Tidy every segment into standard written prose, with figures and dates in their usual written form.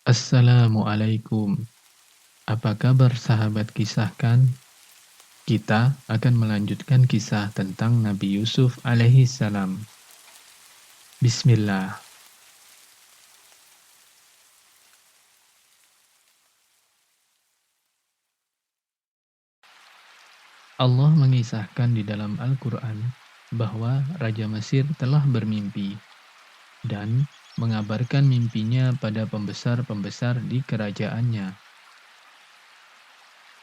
Assalamualaikum. Apa kabar sahabat kisahkan? Kita akan melanjutkan kisah tentang Nabi Yusuf alaihi salam. Bismillah. Allah mengisahkan di dalam Al-Quran bahwa Raja Mesir telah bermimpi dan mengabarkan mimpinya pada pembesar-pembesar di kerajaannya.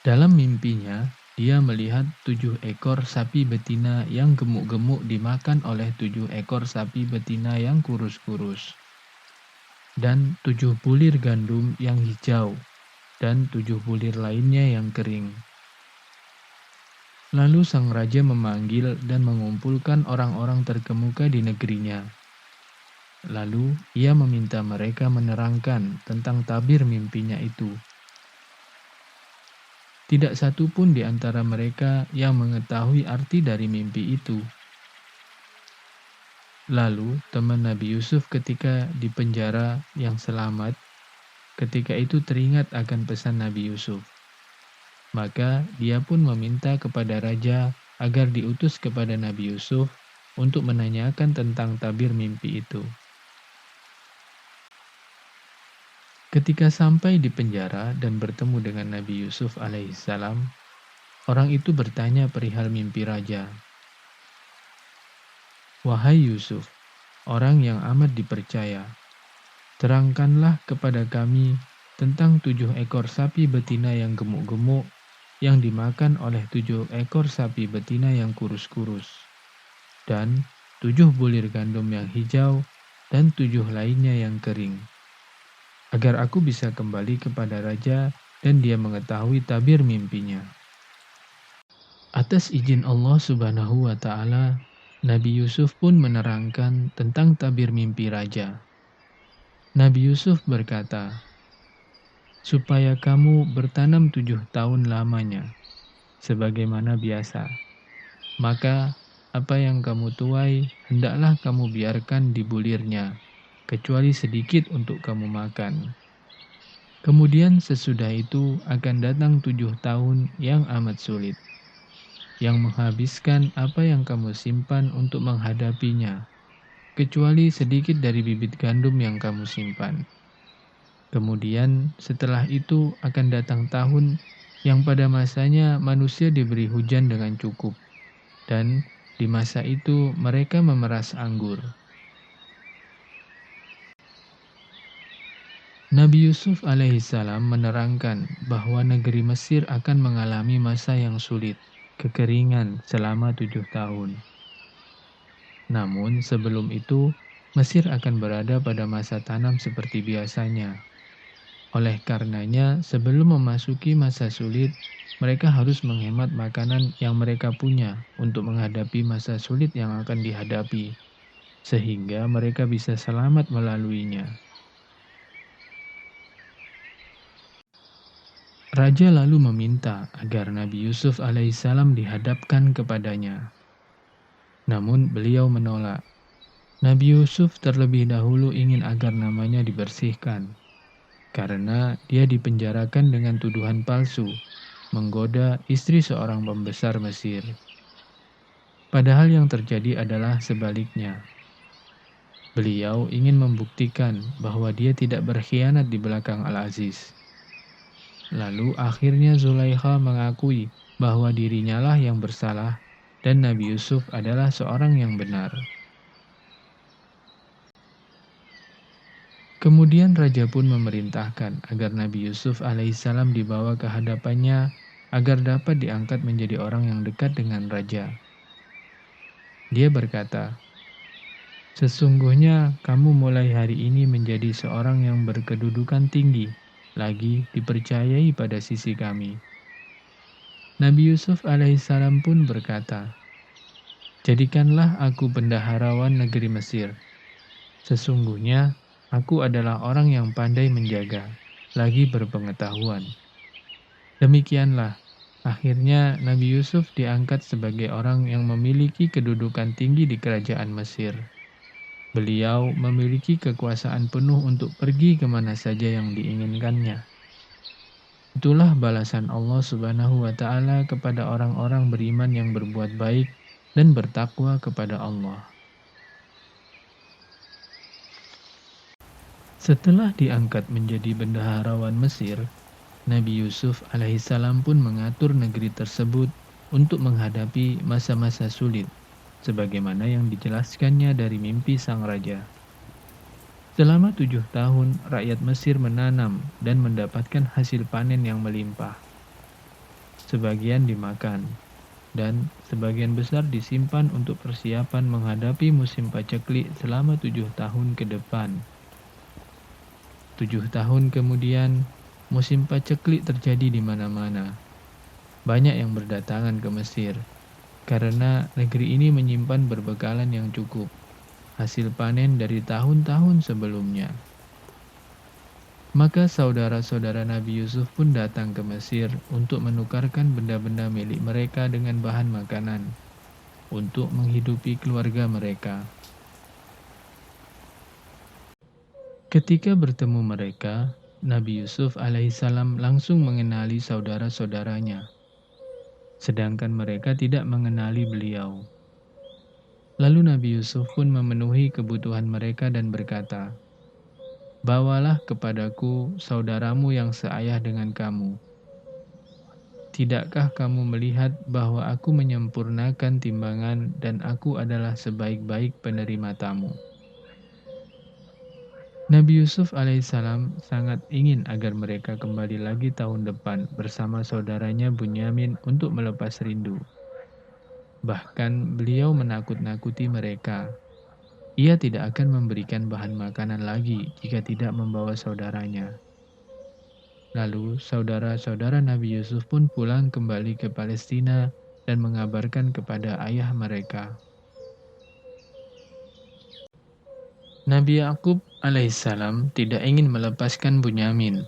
Dalam mimpinya, dia melihat 7 ekor sapi betina yang gemuk-gemuk dimakan oleh 7 ekor sapi betina yang kurus-kurus. Dan 7 bulir gandum yang hijau, dan 7 bulir lainnya yang kering. Lalu sang raja memanggil dan mengumpulkan orang-orang terkemuka di negerinya. Lalu ia meminta mereka menerangkan tentang tabir mimpinya itu. Tidak satu pun di antara mereka yang mengetahui arti dari mimpi itu. Lalu teman Nabi Yusuf ketika di penjara yang selamat, ketika itu teringat akan pesan Nabi Yusuf. Maka dia pun meminta kepada raja agar diutus kepada Nabi Yusuf untuk menanyakan tentang tabir mimpi itu. Ketika sampai di penjara dan bertemu dengan Nabi Yusuf alaihissalam, orang itu bertanya perihal mimpi raja. Wahai Yusuf, orang yang amat dipercaya, terangkanlah kepada kami tentang 7 ekor sapi betina yang gemuk-gemuk yang dimakan oleh 7 ekor sapi betina yang kurus-kurus, dan 7 bulir gandum yang hijau, dan 7 lainnya yang kering, agar aku bisa kembali kepada raja dan dia mengetahui tabir mimpinya. Atas izin Allah Subhanahu wa Ta'ala, Nabi Yusuf pun menerangkan tentang tabir mimpi raja. Nabi Yusuf berkata, supaya kamu bertanam 7 tahun lamanya, sebagaimana biasa. Maka apa yang kamu tuai, hendaklah kamu biarkan di bulirnya, kecuali sedikit untuk kamu makan. Kemudian sesudah itu akan datang 7 tahun yang amat sulit, yang menghabiskan apa yang kamu simpan untuk menghadapinya, kecuali sedikit dari bibit gandum yang kamu simpan. Kemudian setelah itu akan datang tahun yang pada masanya manusia diberi hujan dengan cukup, dan di masa itu mereka memeras anggur. Nabi Yusuf alaihissalam menerangkan bahwa negeri Mesir akan mengalami masa yang sulit, kekeringan selama 7 tahun. Namun sebelum itu, Mesir akan berada pada masa tanam seperti biasanya. Oleh karenanya, sebelum memasuki masa sulit, mereka harus menghemat makanan yang mereka punya untuk menghadapi masa sulit yang akan dihadapi, sehingga mereka bisa selamat melaluinya. Raja lalu meminta agar Nabi Yusuf alaihissalam dihadapkan kepadanya. Namun beliau menolak. Nabi Yusuf terlebih dahulu ingin agar namanya dibersihkan, karena dia dipenjarakan dengan tuduhan palsu, menggoda istri seorang pembesar Mesir. Padahal yang terjadi adalah sebaliknya. Beliau ingin membuktikan bahwa dia tidak berkhianat di belakang Al-Aziz. Lalu akhirnya Zulaikha mengakui bahwa dirinya lah yang bersalah dan Nabi Yusuf adalah seorang yang benar. Kemudian raja pun memerintahkan agar Nabi Yusuf alaihissalam dibawa ke hadapannya agar dapat diangkat menjadi orang yang dekat dengan raja. Dia berkata, sesungguhnya kamu mulai hari ini menjadi seorang yang berkedudukan tinggi, lagi dipercayai pada sisi kami. Nabi Yusuf alaihissalam pun berkata, jadikanlah aku bendaharawan negeri Mesir. Sesungguhnya aku adalah orang yang pandai menjaga, lagi berpengetahuan. Demikianlah, akhirnya Nabi Yusuf diangkat sebagai orang yang memiliki kedudukan tinggi di kerajaan Mesir. Beliau memiliki kekuasaan penuh untuk pergi kemana saja yang diinginkannya. Itulah balasan Allah Subhanahu wa Ta'ala kepada orang-orang beriman yang berbuat baik dan bertakwa kepada Allah. Setelah diangkat menjadi bendaharawan Mesir, Nabi Yusuf alaihissalam pun mengatur negeri tersebut untuk menghadapi masa-masa sulit, sebagaimana yang dijelaskannya dari mimpi sang raja. Selama 7 tahun, rakyat Mesir menanam dan mendapatkan hasil panen yang melimpah. Sebagian dimakan, dan sebagian besar disimpan untuk persiapan menghadapi musim paceklik selama 7 tahun ke depan. 7 tahun kemudian, musim paceklik terjadi di mana-mana. Banyak yang berdatangan ke Mesir, karena negeri ini menyimpan berbekalan yang cukup, hasil panen dari tahun-tahun sebelumnya. Maka saudara-saudara Nabi Yusuf pun datang ke Mesir untuk menukarkan benda-benda milik mereka dengan bahan makanan, untuk menghidupi keluarga mereka. Ketika bertemu mereka, Nabi Yusuf alaihissalam langsung mengenali saudara-saudaranya, sedangkan mereka tidak mengenali beliau. Lalu Nabi Yusuf pun memenuhi kebutuhan mereka dan berkata, "Bawalah kepadaku saudaramu yang seayah dengan kamu. Tidakkah kamu melihat bahwa aku menyempurnakan timbangan dan aku adalah sebaik-baik penerima tamu?" Nabi Yusuf alaihissalam sangat ingin agar mereka kembali lagi tahun depan bersama saudaranya Bunyamin untuk melepas rindu. Bahkan beliau menakut-nakuti mereka. Ia tidak akan memberikan bahan makanan lagi jika tidak membawa saudaranya. Lalu saudara-saudara Nabi Yusuf pun pulang kembali ke Palestina dan mengabarkan kepada ayah mereka. Nabi Yakub alaihissalam tidak ingin melepaskan Bunyamin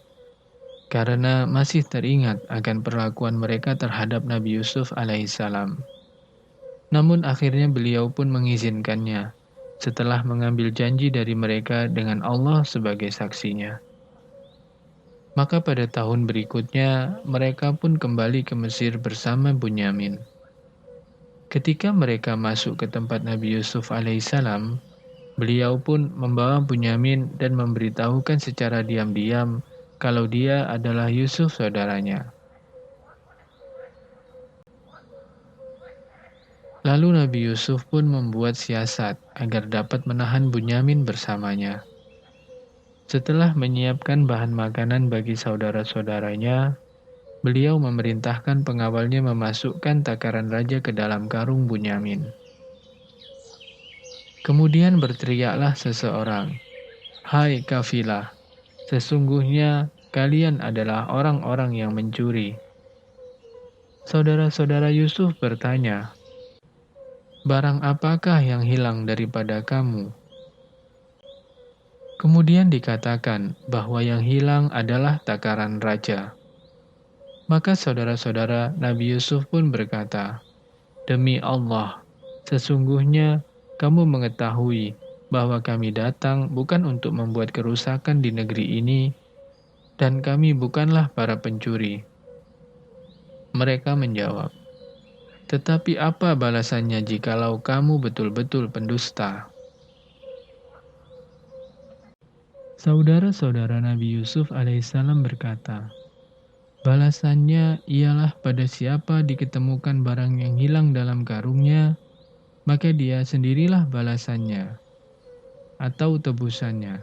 karena masih teringat akan perlakuan mereka terhadap Nabi Yusuf alaihissalam. Namun akhirnya beliau pun mengizinkannya setelah mengambil janji dari mereka dengan Allah sebagai saksinya. Maka pada tahun berikutnya mereka pun kembali ke Mesir bersama Bunyamin. Ketika mereka masuk ke tempat Nabi Yusuf alaihissalam, beliau pun membawa Bunyamin dan memberitahukan secara diam-diam kalau dia adalah Yusuf saudaranya. Lalu Nabi Yusuf pun membuat siasat agar dapat menahan Bunyamin bersamanya. Setelah menyiapkan bahan makanan bagi saudara-saudaranya, beliau memerintahkan pengawalnya memasukkan takaran raja ke dalam karung Bunyamin. Kemudian berteriaklah seseorang, "Hai kafilah, sesungguhnya kalian adalah orang-orang yang mencuri." Saudara-saudara Yusuf bertanya, "Barang apakah yang hilang daripada kamu?" Kemudian dikatakan bahwa yang hilang adalah takaran raja. Maka saudara-saudara Nabi Yusuf pun berkata, "Demi Allah, sesungguhnya kamu mengetahui bahwa kami datang bukan untuk membuat kerusakan di negeri ini, dan kami bukanlah para pencuri." Mereka menjawab, "Tetapi apa balasannya jikalau kamu betul-betul pendusta?" Saudara-saudara Nabi Yusuf alaihissalam berkata, "Balasannya ialah pada siapa diketemukan barang yang hilang dalam karungnya, maka dia sendirilah balasannya atau tebusannya.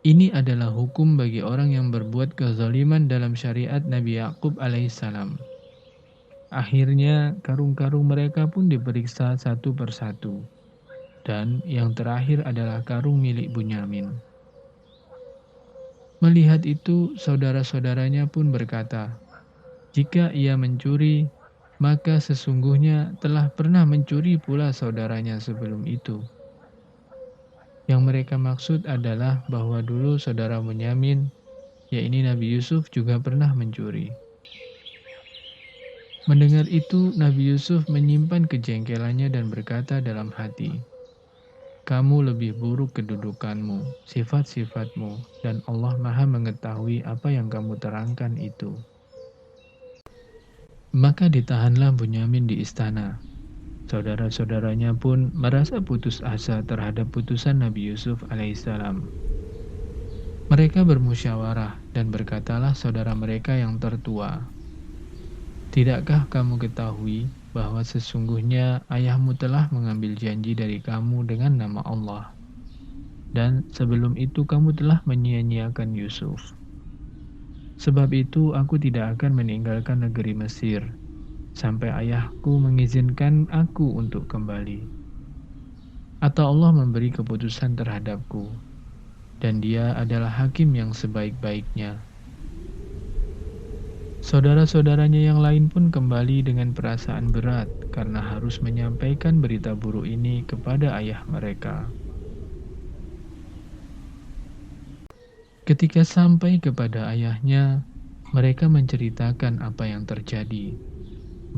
Ini adalah hukum bagi orang yang berbuat kezaliman dalam syariat Nabi Yakub alaihissalam." Akhirnya karung-karung mereka pun diperiksa satu persatu, dan yang terakhir adalah karung milik Bunyamin. Melihat itu, saudara-saudaranya pun berkata, "Jika ia mencuri, maka sesungguhnya telah pernah mencuri pula saudaranya sebelum itu." Yang mereka maksud adalah bahwa dulu saudara Bunyamin, yaitu Nabi Yusuf, juga pernah mencuri. Mendengar itu, Nabi Yusuf menyimpan kejengkelannya dan berkata dalam hati, kamu lebih buruk kedudukanmu, sifat-sifatmu, dan Allah Maha mengetahui apa yang kamu terangkan itu. Maka ditahanlah Bunyamin di istana. Saudara-saudaranya pun merasa putus asa terhadap putusan Nabi Yusuf alaihissalam. Mereka bermusyawarah dan berkatalah saudara mereka yang tertua, "Tidakkah kamu ketahui bahwa sesungguhnya ayahmu telah mengambil janji dari kamu dengan nama Allah, dan sebelum itu kamu telah menyia-nyiakan Yusuf. Sebab itu aku tidak akan meninggalkan negeri Mesir sampai ayahku mengizinkan aku untuk kembali. Atau Allah memberi keputusan terhadapku, dan Dia adalah hakim yang sebaik-baiknya." Saudara-saudaranya yang lain pun kembali dengan perasaan berat karena harus menyampaikan berita buruk ini kepada ayah mereka. Ketika sampai kepada ayahnya, mereka menceritakan apa yang terjadi,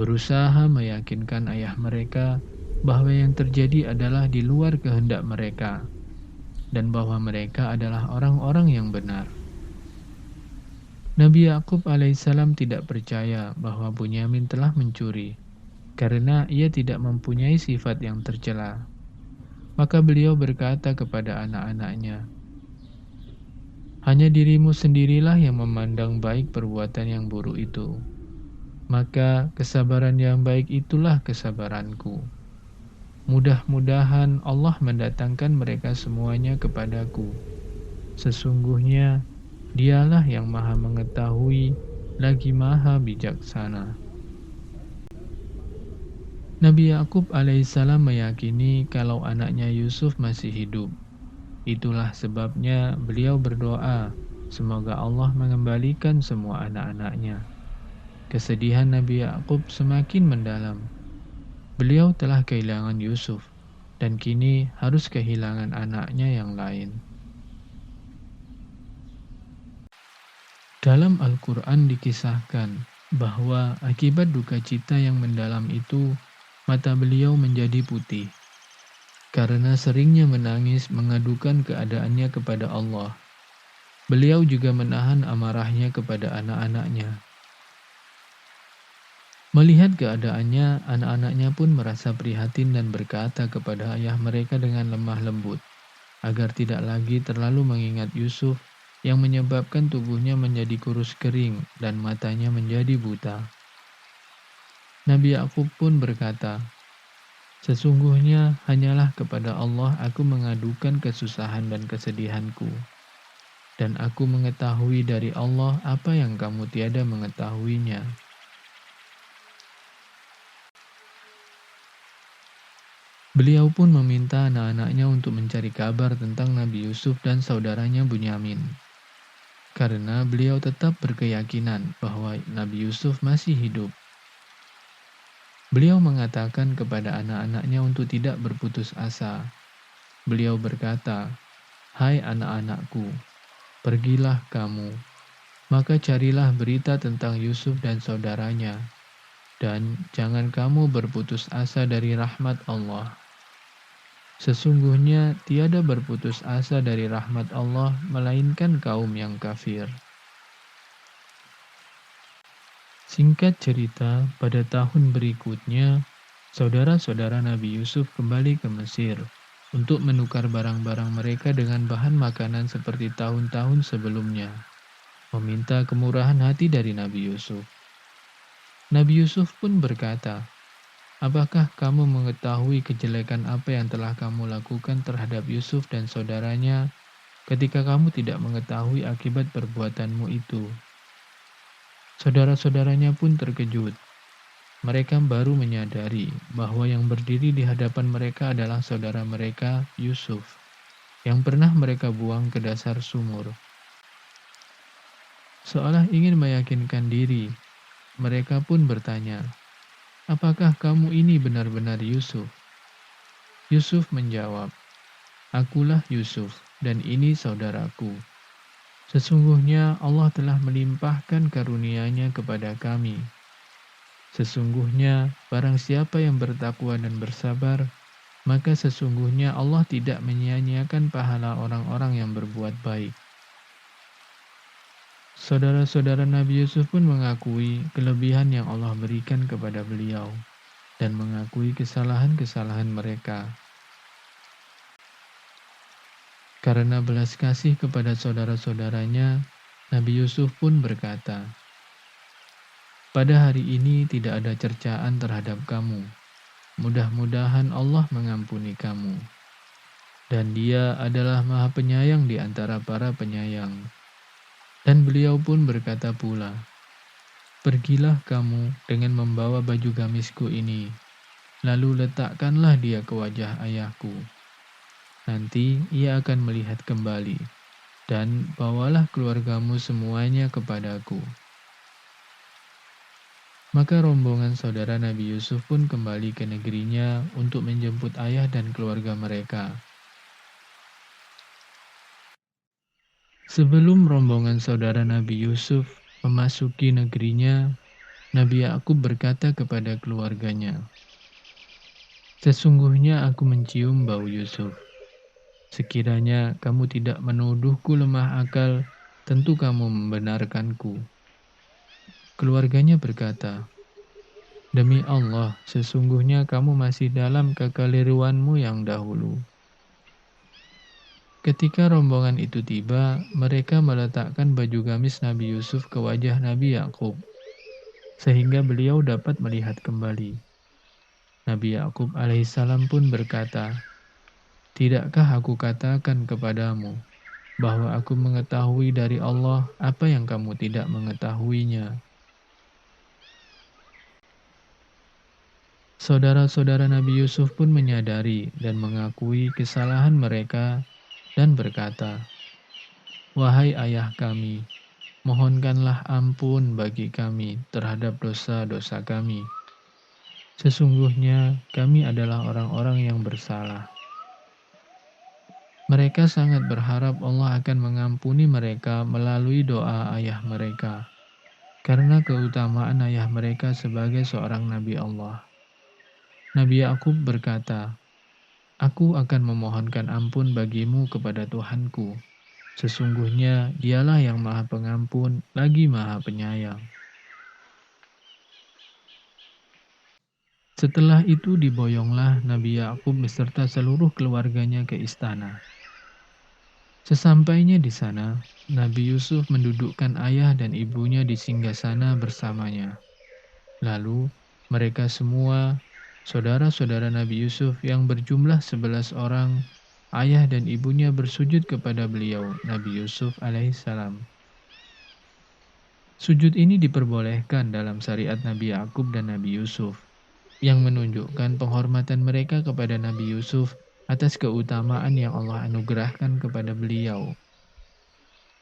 berusaha meyakinkan ayah mereka bahwa yang terjadi adalah di luar kehendak mereka dan bahwa mereka adalah orang-orang yang benar. Nabi Yakub alaihissalam tidak percaya bahwa Bunyamin telah mencuri, karena ia tidak mempunyai sifat yang tercela. Maka beliau berkata kepada anak-anaknya, "Hanya dirimu sendirilah yang memandang baik perbuatan yang buruk itu. Maka kesabaran yang baik itulah kesabaranku. Mudah-mudahan Allah mendatangkan mereka semuanya kepadaku. Sesungguhnya Dialah yang Maha Mengetahui lagi Maha Bijaksana." Nabi Yakub alaihissalam meyakini kalau anaknya Yusuf masih hidup. Itulah sebabnya beliau berdoa, semoga Allah mengembalikan semua anak-anaknya. Kesedihan Nabi Yakub semakin mendalam. Beliau telah kehilangan Yusuf, dan kini harus kehilangan anaknya yang lain. Dalam Al-Quran dikisahkan bahwa akibat duka cita yang mendalam itu, mata beliau menjadi putih. Karena seringnya menangis mengadukan keadaannya kepada Allah. Beliau juga menahan amarahnya kepada anak-anaknya. Melihat keadaannya, anak-anaknya pun merasa prihatin dan berkata kepada ayah mereka dengan lemah lembut, agar tidak lagi terlalu mengingat Yusuf yang menyebabkan tubuhnya menjadi kurus kering dan matanya menjadi buta. Nabi Yakub pun berkata, "Sesungguhnya hanyalah kepada Allah aku mengadukan kesusahan dan kesedihanku, dan aku mengetahui dari Allah apa yang kamu tiada mengetahuinya." Beliau pun meminta anak-anaknya untuk mencari kabar tentang Nabi Yusuf dan saudaranya Bunyamin, karena beliau tetap berkeyakinan bahwa Nabi Yusuf masih hidup. Beliau mengatakan kepada anak-anaknya untuk tidak berputus asa. Beliau berkata, "Hai anak-anakku, pergilah kamu, maka carilah berita tentang Yusuf dan saudaranya, dan jangan kamu berputus asa dari rahmat Allah. Sesungguhnya tiada berputus asa dari rahmat Allah melainkan kaum yang kafir." Singkat cerita, pada tahun berikutnya, saudara-saudara Nabi Yusuf kembali ke Mesir untuk menukar barang-barang mereka dengan bahan makanan seperti tahun-tahun sebelumnya, meminta kemurahan hati dari Nabi Yusuf. Nabi Yusuf pun berkata, "Apakah kamu mengetahui kejelekan apa yang telah kamu lakukan terhadap Yusuf dan saudaranya ketika kamu tidak mengetahui akibat perbuatanmu itu?" Saudara-saudaranya pun terkejut. Mereka baru menyadari bahwa yang berdiri di hadapan mereka adalah saudara mereka, Yusuf, yang pernah mereka buang ke dasar sumur. Seolah ingin meyakinkan diri, mereka pun bertanya, "Apakah kamu ini benar-benar Yusuf?" Yusuf menjawab, "Akulah Yusuf, dan ini saudaraku. Sesungguhnya Allah telah melimpahkan karunia-Nya kepada kami. Sesungguhnya barang siapa yang bertakwa dan bersabar, maka sesungguhnya Allah tidak menyia-nyiakan pahala orang-orang yang berbuat baik. Saudara-saudara Nabi Yusuf pun mengakui kelebihan yang Allah berikan kepada beliau dan mengakui kesalahan-kesalahan mereka. Karena belas kasih kepada saudara-saudaranya, Nabi Yusuf pun berkata, "Pada hari ini tidak ada cercaan terhadap kamu. Mudah-mudahan Allah mengampuni kamu. Dan Dia adalah Maha Penyayang di antara para penyayang." Dan beliau pun berkata pula, "Pergilah kamu dengan membawa baju gamisku ini, lalu letakkanlah dia ke wajah ayahku. Nanti ia akan melihat kembali, dan bawalah keluargamu semuanya kepadaku." Maka rombongan saudara Nabi Yusuf pun kembali ke negerinya untuk menjemput ayah dan keluarga mereka. Sebelum rombongan saudara Nabi Yusuf memasuki negerinya, Nabi Yakub berkata kepada keluarganya, "Sesungguhnya aku mencium bau Yusuf. Sekiranya kamu tidak menuduhku lemah akal, tentu kamu membenarkanku." Keluarganya berkata, "Demi Allah, sesungguhnya kamu masih dalam kekeliruanmu yang dahulu." Ketika rombongan itu tiba, mereka meletakkan baju gamis Nabi Yusuf ke wajah Nabi Yakub, sehingga beliau dapat melihat kembali. Nabi Yakub alaihissalam pun berkata, "Tidakkah aku katakan kepadamu bahwa aku mengetahui dari Allah apa yang kamu tidak mengetahuinya?" Saudara-saudara Nabi Yusuf pun menyadari dan mengakui kesalahan mereka dan berkata, "Wahai ayah kami, mohonkanlah ampun bagi kami terhadap dosa-dosa kami. Sesungguhnya kami adalah orang-orang yang bersalah." Mereka sangat berharap Allah akan mengampuni mereka melalui doa ayah mereka, karena keutamaan ayah mereka sebagai seorang Nabi Allah. Nabi Yakub berkata, "Aku akan memohonkan ampun bagimu kepada Tuhanku. Sesungguhnya Dialah yang Maha Pengampun lagi Maha Penyayang." Setelah itu diboyonglah Nabi Yakub beserta seluruh keluarganya ke istana. Sesampainya di sana, Nabi Yusuf mendudukkan ayah dan ibunya di singgasana bersamanya. Lalu mereka semua, saudara-saudara Nabi Yusuf yang berjumlah 11 orang, ayah dan ibunya bersujud kepada beliau, Nabi Yusuf alaihissalam. Sujud ini diperbolehkan dalam syariat Nabi Yakub dan Nabi Yusuf, yang menunjukkan penghormatan mereka kepada Nabi Yusuf atas keutamaan yang Allah anugerahkan kepada beliau.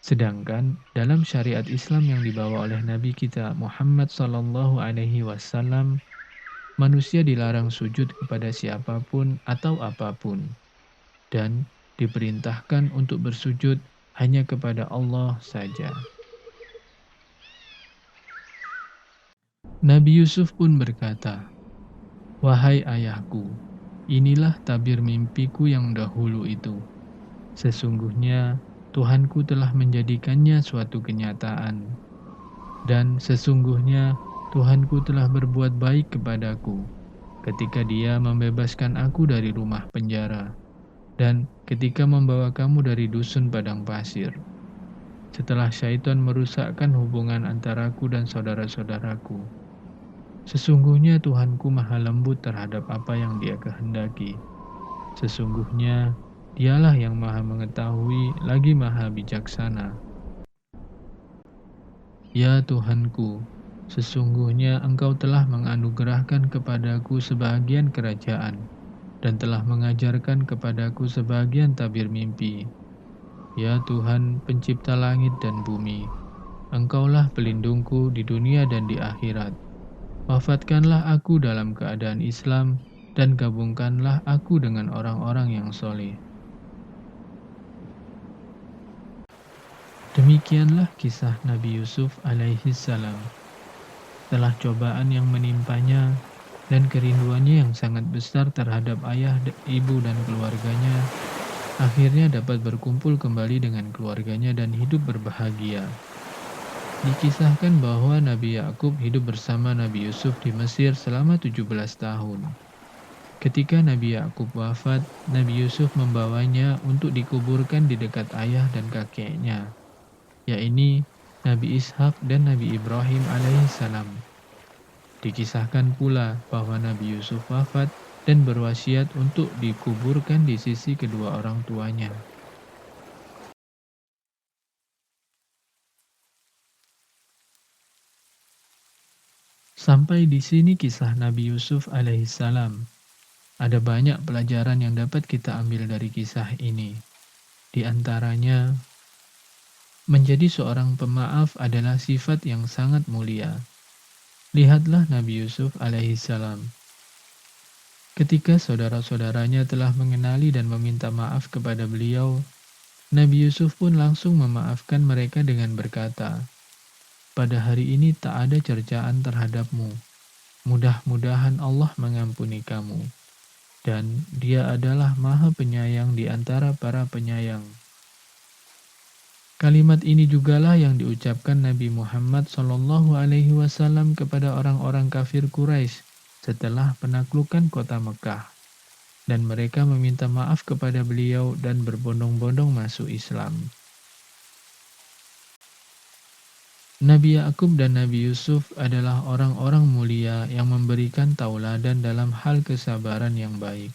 Sedangkan dalam syariat Islam yang dibawa oleh Nabi kita Muhammad SAW, manusia dilarang sujud kepada siapapun atau apapun, dan diperintahkan untuk bersujud hanya kepada Allah saja. Nabi Yusuf pun berkata, "Wahai ayahku, inilah tabir mimpiku yang dahulu itu. Sesungguhnya Tuhanku telah menjadikannya suatu kenyataan. Dan sesungguhnya Tuhanku telah berbuat baik kepadaku ketika Dia membebaskan aku dari rumah penjara dan ketika membawa kamu dari dusun padang pasir. Setelah syaitan merusakkan hubungan antaraku dan saudara-saudaraku. Sesungguhnya Tuhanku maha lembut terhadap apa yang Dia kehendaki. Sesungguhnya Dialah yang maha mengetahui lagi maha bijaksana. Ya Tuhanku, sesungguhnya Engkau telah menganugerahkan kepadaku sebahagian kerajaan dan telah mengajarkan kepadaku sebahagian tabir mimpi. Ya Tuhan, pencipta langit dan bumi, Engkaulah pelindungku di dunia dan di akhirat. Wafatkanlah aku dalam keadaan Islam dan gabungkanlah aku dengan orang-orang yang soleh." Demikianlah kisah Nabi Yusuf alaihissalam. Setelah cobaan yang menimpanya, dan kerinduannya yang sangat besar terhadap ayah, ibu, dan keluarganya, akhirnya dapat berkumpul kembali dengan keluarganya dan hidup berbahagia. Dikisahkan bahwa Nabi Yakub hidup bersama Nabi Yusuf di Mesir selama 17 tahun. Ketika Nabi Yakub wafat, Nabi Yusuf membawanya untuk dikuburkan di dekat ayah dan kakeknya, yaitu Nabi Ishak dan Nabi Ibrahim alaihissalam. Dikisahkan pula bahwa Nabi Yusuf wafat dan berwasiat untuk dikuburkan di sisi kedua orang tuanya. Sampai di sini kisah Nabi Yusuf alaihissalam. Ada banyak pelajaran yang dapat kita ambil dari kisah ini. Di antaranya, menjadi seorang pemaaf adalah sifat yang sangat mulia. Lihatlah Nabi Yusuf alaihissalam. Ketika saudara-saudaranya telah mengenali dan meminta maaf kepada beliau, Nabi Yusuf pun langsung memaafkan mereka dengan berkata, "Pada hari ini tak ada cercaan terhadapmu. Mudah-mudahan Allah mengampuni kamu. Dan Dia adalah Maha Penyayang di antara para penyayang." Kalimat ini jugalah yang diucapkan Nabi Muhammad SAW kepada orang-orang kafir Quraisy setelah penaklukan kota Mekah, dan mereka meminta maaf kepada beliau dan berbondong-bondong masuk Islam. Nabi Yakub dan Nabi Yusuf adalah orang-orang mulia yang memberikan tauladan dalam hal kesabaran yang baik,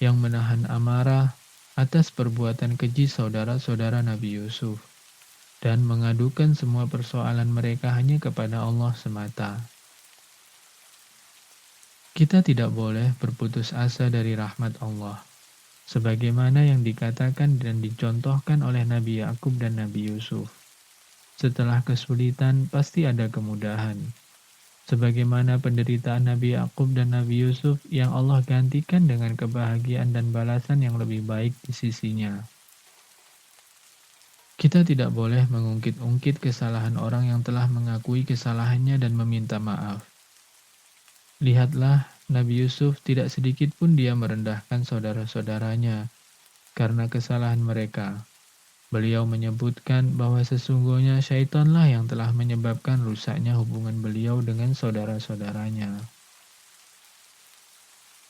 yang menahan amarah atas perbuatan keji saudara-saudara Nabi Yusuf, dan mengadukan semua persoalan mereka hanya kepada Allah semata. Kita tidak boleh berputus asa dari rahmat Allah, sebagaimana yang dikatakan dan dicontohkan oleh Nabi Yakub dan Nabi Yusuf. Setelah kesulitan, pasti ada kemudahan. Sebagaimana penderitaan Nabi Yakub dan Nabi Yusuf yang Allah gantikan dengan kebahagiaan dan balasan yang lebih baik di sisinya. Kita tidak boleh mengungkit-ungkit kesalahan orang yang telah mengakui kesalahannya dan meminta maaf. Lihatlah, Nabi Yusuf tidak sedikit pun dia merendahkan saudara-saudaranya karena kesalahan mereka. Beliau menyebutkan bahwa sesungguhnya syaitanlah yang telah menyebabkan rusaknya hubungan beliau dengan saudara-saudaranya.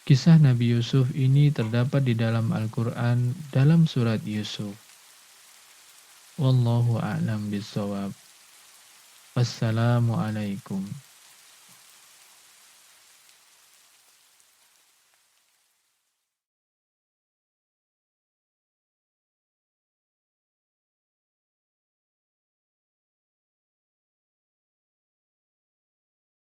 Kisah Nabi Yusuf ini terdapat di dalam Al-Quran dalam surat Yusuf. Wallahu a'lam bishawab. Wassalamualaikum.